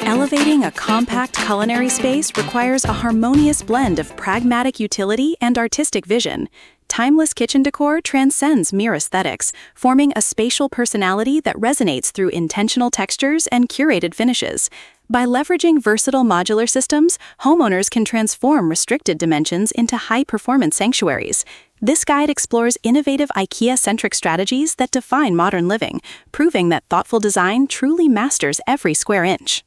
Elevating a compact culinary space requires a harmonious blend of pragmatic utility and artistic vision. Timeless kitchen decor transcends mere aesthetics, forming a spatial personality that resonates through intentional textures and curated finishes. By leveraging versatile modular systems, homeowners can transform restricted dimensions into high-performance sanctuaries. This guide explores innovative IKEA-centric strategies that define modern living, proving that thoughtful design truly masters every square inch.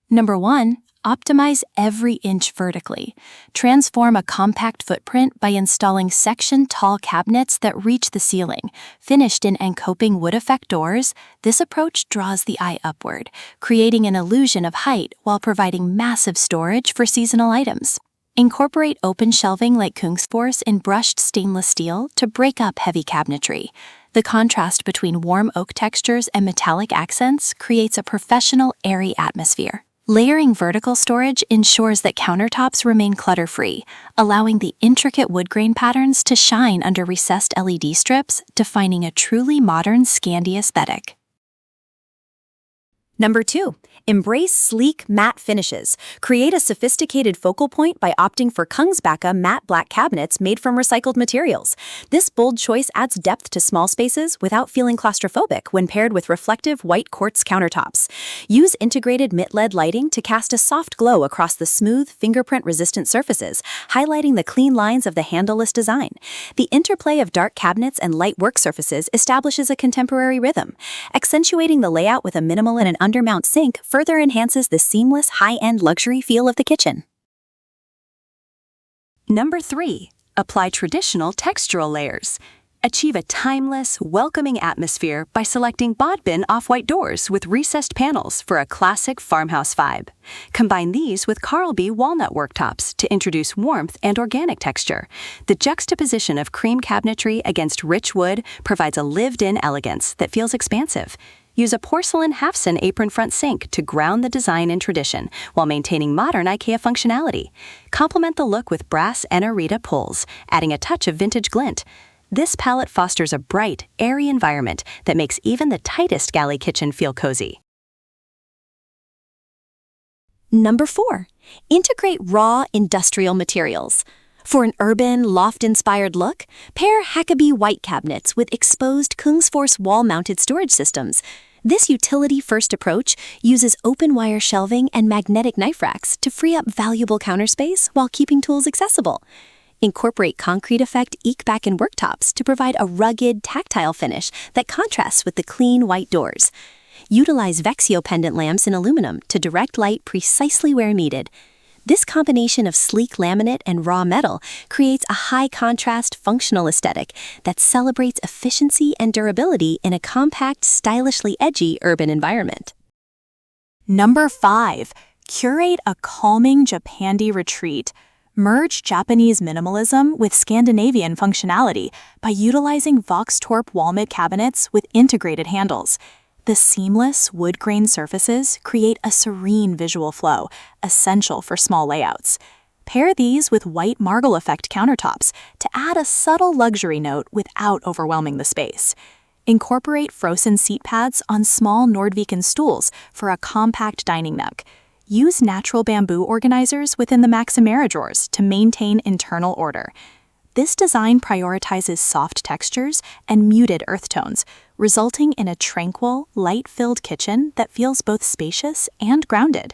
Number 1. Optimize every inch vertically. Transform a compact footprint by installing section-tall cabinets that reach the ceiling. Finished in encoping wood effect doors, this approach draws the eye upward, creating an illusion of height while providing massive storage for seasonal items. Incorporate open shelving like Kungsfors in brushed stainless steel to break up heavy cabinetry. The contrast between warm oak textures and metallic accents creates a professional, airy atmosphere. Layering vertical storage ensures that countertops remain clutter-free, allowing the intricate wood grain patterns to shine under recessed LED strips, defining a truly modern Scandi aesthetic. Number 2. Embrace sleek, matte finishes. Create a sophisticated focal point by opting for Kungsbacka matte black cabinets made from recycled materials. This bold choice adds depth to small spaces without feeling claustrophobic when paired with reflective white quartz countertops. Use integrated mid-LED lighting to cast a soft glow across the smooth, fingerprint-resistant surfaces, highlighting the clean lines of the handleless design. The interplay of dark cabinets and light work surfaces establishes a contemporary rhythm. Accentuating the layout with a minimal and an undermount sink further enhances the seamless, high-end luxury feel of the kitchen. Number 3. Apply traditional textural layers. Achieve a timeless, welcoming atmosphere by selecting Bodbin off-white doors with recessed panels for a classic farmhouse vibe. Combine these with Carlby walnut worktops to introduce warmth and organic texture. The juxtaposition of cream cabinetry against rich wood provides a lived-in elegance that feels expansive. Use a porcelain half-sun apron front sink to ground the design in tradition while maintaining modern IKEA functionality. Complement the look with brass Enarita pulls, adding a touch of vintage glint. This palette fosters a bright, airy environment that makes even the tightest galley kitchen feel cozy. Number 4. Integrate raw industrial materials. For an urban, loft-inspired look, pair Hackabee white cabinets with exposed Kungsfors wall-mounted storage systems. This utility-first approach uses open-wire shelving and magnetic knife racks to free up valuable counter space while keeping tools accessible. Incorporate concrete effect eek-back and worktops to provide a rugged, tactile finish that contrasts with the clean white doors. Utilize Vexio pendant lamps in aluminum to direct light precisely where needed. This combination of sleek laminate and raw metal creates a high-contrast, functional aesthetic that celebrates efficiency and durability in a compact, stylishly edgy urban environment. Number 5. Curate a calming Japandi retreat. Merge Japanese minimalism with Scandinavian functionality by utilizing Voxtorp wall-mid cabinets with integrated handles. The seamless wood grain surfaces create a serene visual flow, essential for small layouts. Pair these with white marble effect countertops to add a subtle luxury note without overwhelming the space. Incorporate frozen seat pads on small Nordviken stools for a compact dining nook. Use natural bamboo organizers within the Maximera drawers to maintain internal order. This design prioritizes soft textures and muted earth tones, resulting in a tranquil, light-filled kitchen that feels both spacious and grounded.